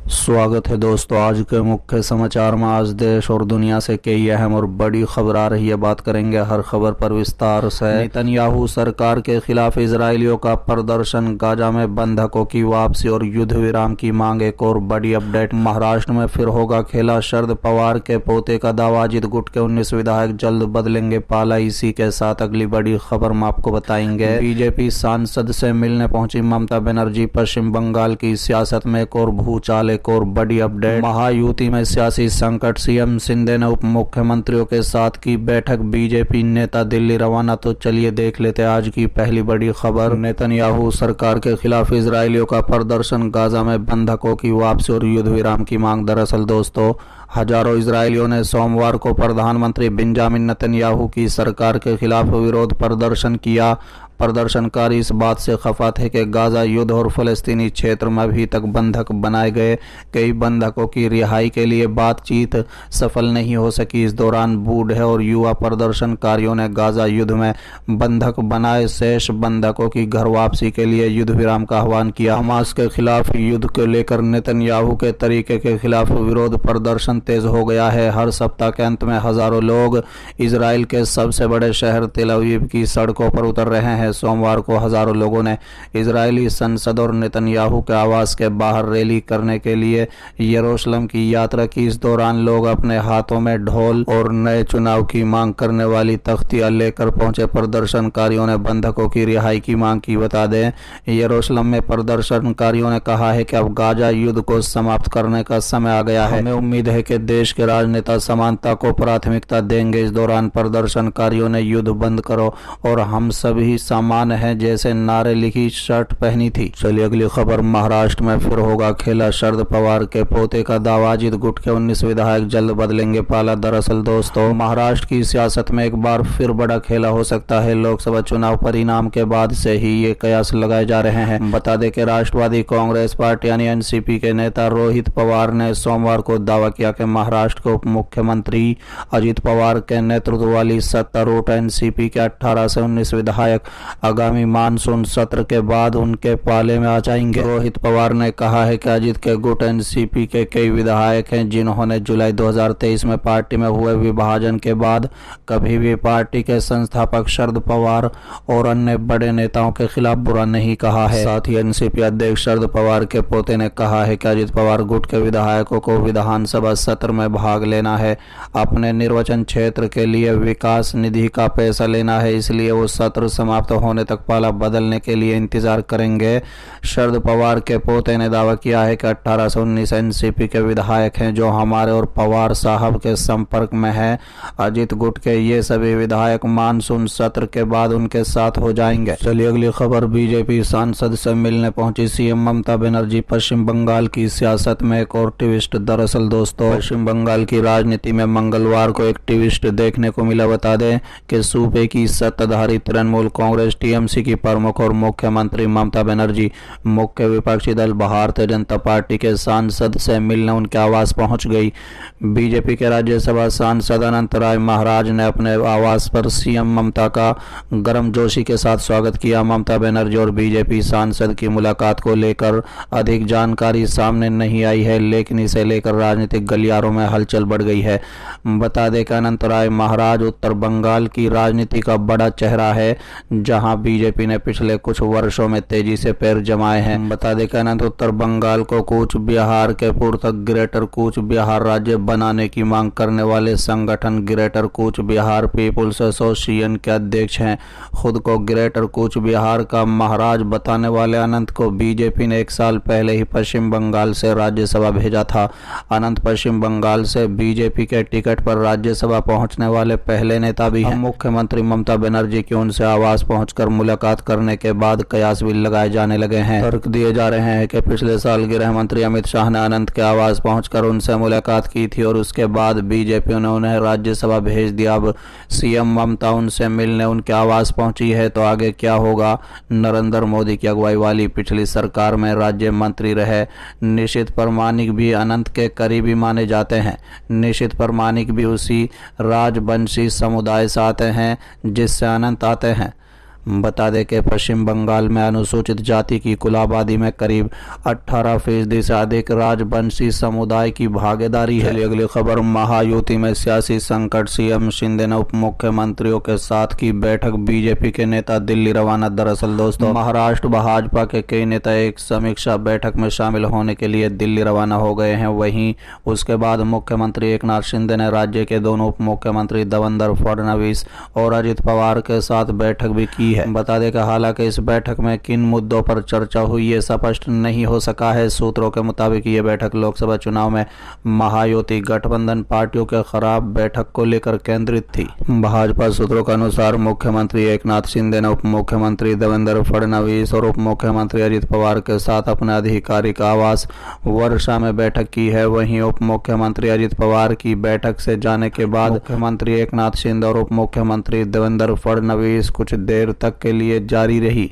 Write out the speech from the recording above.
स्वागत है दोस्तों। आज के मुख्य समाचार में आज देश और दुनिया से कई अहम और बड़ी खबर आ रही है। बात करेंगे हर खबर पर विस्तार से। नेतन्याहू सरकार के खिलाफ इजरायलियों का प्रदर्शन, गाजा में बंधकों की वापसी और युद्ध विराम की मांग। एक और बड़ी अपडेट, महाराष्ट्र में फिर होगा खेला। शरद पवार के पोते का दावा, अजित गुट के 19 विधायक जल्द बदलेंगे पाला। इसी के साथ अगली बड़ी खबर हम आपको बताएंगे। बीजेपी सांसद से मिलने पहुंची ममता बनर्जी। पश्चिम बंगाल की सियासत में एक और भूचाल, एक और बड़ी अपडेट। महायुति में सियासी संकट, सीएम शिंदे ने उप मुख्यमंत्रियों के साथ की बैठक। बीजेपी नेता दिल्ली रवाना। तो चलिए देख लेते हैं आज की पहली बड़ी खबर। नेतन्याहू सरकार के खिलाफ इजरायलियों का प्रदर्शन, गाजा में बंधकों की वापसी और युद्ध विराम की मांग। दरअसल दोस्तों, हजारों इजरायलियों ने सोमवार को प्रधानमंत्री बेंजामिन नेतन्याहू की सरकार के खिलाफ विरोध प्रदर्शन किया। प्रदर्शनकारी इस बात से खफा थे कि गाजा युद्ध और फलस्तीनी क्षेत्र में अभी तक बंधक बनाए गए कई बंधकों की रिहाई के लिए बातचीत सफल नहीं हो सकी। इस दौरान बूढ़े और युवा प्रदर्शनकारियों ने गाजा युद्ध में बंधक बनाए शेष बंधकों की घर वापसी के लिए युद्ध विराम का आह्वान किया। हमास के खिलाफ युद्ध को लेकर नेतन्याहू के तरीके के खिलाफ विरोध प्रदर्शन तेज हो गया है। हर सप्ताह के अंत में हजारों लोग इजराइल के सबसे बड़े शहर तेल अवीव की सड़कों पर उतर रहे हैं। सोमवार को हजारों लोगों ने इजरायली संसद और नेतन्याहू के आवास के बाहर रैली करने के लिए यरूशलेम की यात्रा की। इस दौरान लोग अपने हाथों में ढोल और नए चुनाव की मांग करने वाली तख्तियां लेकर पहुंचे। प्रदर्शनकारियों ने बंधकों की रिहाई की मांग की। बता दें, यरूशलेम में प्रदर्शनकारियों ने कहा है कि अब गाजा युद्ध को समाप्त करने का समय आ गया है। हमें उम्मीद है कि देश के राजनेता समानता को प्राथमिकता देंगे। इस दौरान प्रदर्शनकारियों ने युद्ध बंद करो और हम सभी समान हैं जैसे नारे लिखी शर्ट पहनी थी। चलिए अगली खबर। महाराष्ट्र में फिर होगा खेला। शरद पवार के पोते का दावा, अजित गुट के 19 विधायक जल्द बदलेंगे पाला। दरअसल दोस्तों, महाराष्ट्र की सियासत में एक बार फिर बड़ा खेला हो सकता है। लोकसभा चुनाव परिणाम के बाद से ही ये कयास लगाए जा रहे हैं। बता दें कि राष्ट्रवादी कांग्रेस पार्टी यानी एनसीपी के नेता रोहित पवार ने सोमवार को दावा किया कि महाराष्ट्र के उप मुख्यमंत्री अजित पवार के नेतृत्व वाली सत्तारूढ़ एनसीपी के 18 से 19 विधायक आगामी मानसून सत्र के बाद उनके पाले में आ जाएंगे। रोहित पवार ने कहा है कि अजित के गुट एनसीपी के कई विधायक हैं जिन्होंने जुलाई 2023 में पार्टी में हुए विभाजन के बाद कभी भी पार्टी के संस्थापक शरद पवार और अन्य बड़े नेताओं के खिलाफ बुरा नहीं कहा है। साथ ही एनसीपी अध्यक्ष शरद पवार के पोते ने कहा है कि अजित पवार गुट के विधायकों को विधानसभा सत्र में भाग लेना है, अपने निर्वाचन क्षेत्र के लिए विकास निधि का पैसा लेना है, इसलिए वो सत्र समाप्त होने तक पाला बदलने के लिए इंतजार करेंगे। शरद पवार के पोते ने दावा किया है कि 18 से 19 एनसीपी के विधायक हैं जो हमारे और पवार साहब के संपर्क में हैं। अजित गुट के ये सभी विधायक मानसून सत्र के बाद उनके साथ हो जाएंगे। चलिए अगली खबर। बीजेपी सांसद से मिलने पहुंची सीएम ममता बनर्जी। पश्चिम बंगाल की सियासत में एक और ट्विस्ट। दरअसल दोस्तों, पश्चिम बंगाल की राजनीति में मंगलवार को एक ट्विस्ट देखने को मिला। बता दें कि सूबे की सत्ताधारी तृणमूल कांग्रेस टीएमसी की प्रमुख और मुख्यमंत्री ममता बनर्जी मुख्य विपक्षी दल भारतीय जनता पार्टी के सांसद से मिलने उनके आवास पहुंच गई। बीजेपी के राज्यसभा सांसद अनंत राय महाराज ने अपने आवास पर सीएम ममता का गर्मजोशी के साथ स्वागत किया। ममता बनर्जी और बीजेपी सांसद की मुलाकात को लेकर अधिक जानकारी सामने नहीं आई है, लेकिन इसे लेकर राजनीतिक गलियारों में हलचल बढ़ गई है। बता दें कि अनंत राय महाराज उत्तर बंगाल की राजनीति का बड़ा चेहरा है, जहां बीजेपी ने पिछले कुछ वर्षों में तेजी से पैर जमाए हैं। बता दें कि अनंत उत्तर बंगाल को कूच बिहार के पूर्व तक ग्रेटर कूच बिहार राज्य बनाने की मांग करने वाले संगठन greater Cooch Behar people's association के अध्यक्ष हैं। खुद को ग्रेटर कूच बिहार का महाराज बताने वाले अनंत को बीजेपी ने 1 साल पहले ही पश्चिम बंगाल से राज्यसभा भेजा था। अनंत पश्चिम बंगाल से बीजेपी के टिकट पर राज्यसभा पहुंचने वाले पहले नेता भी हैं। मुख्यमंत्री ममता बनर्जी की उनसे आवास पहुंचकर मुलाकात करने के बाद कयास भी लगाए जाने लगे हैं। तर्क दिए जा रहे हैं कि पिछले साल गृह मंत्री अमित शाह ने अनंत के आवास पहुंचकर उनसे मुलाकात की थी और उसके बाद बीजेपी ने उन्हें राज्यसभा भेज दिया। अब सीएम ममता उनसे मिलने उनके आवास पहुंची है तो आगे क्या होगा। नरेंद्र मोदी की अगुवाई वाली पिछली सरकार में राज्य मंत्री रहे निशित प्रामाणिक भी अनंत के करीबी माने जाते हैं। निशित प्रामाणिक भी उसी राजवंशी समुदाय से आते हैं जिससे अनंत आते हैं। बता दें कि पश्चिम बंगाल में अनुसूचित जाति की कुल आबादी में करीब 18% से अधिक राजवंशी समुदाय की भागीदारी है। अगली खबर, महायुति में सियासी संकट, सीएम शिंदे ने उप मुख्यमंत्रियों के साथ की बैठक, बीजेपी के नेता दिल्ली रवाना। दरअसल दोस्तों, महाराष्ट्र भाजपा के कई नेता एक समीक्षा बैठक में शामिल होने के लिए दिल्ली रवाना हो गए हैं। वहीं उसके बाद मुख्यमंत्री एकनाथ शिंदे ने राज्य के दोनों उप मुख्यमंत्री देवेंद्र फडणवीस और अजित पवार के साथ बैठक भी की है। बता दें कि हालांकि इस बैठक में किन मुद्दों पर चर्चा हुई ये स्पष्ट नहीं हो सका है। सूत्रों के मुताबिक ये बैठक लोकसभा चुनाव में महायुति गठबंधन पार्टियों के खराब बैठक को लेकर केंद्रित थी। भाजपा सूत्रों के अनुसार मुख्यमंत्री एकनाथ शिंदे ने उप मुख्यमंत्री देवेंद्र फडणवीस और उप मुख्यमंत्री अजित पवार के साथ अपने आधिकारिक आवास वर्षा में बैठक की है। वहीं उप मुख्यमंत्री अजित पवार की बैठक से जाने के बाद मुख्यमंत्री एकनाथ शिंदे और उप मुख्यमंत्री देवेंद्र फडणवीस कुछ देर तक के लिए जारी रही।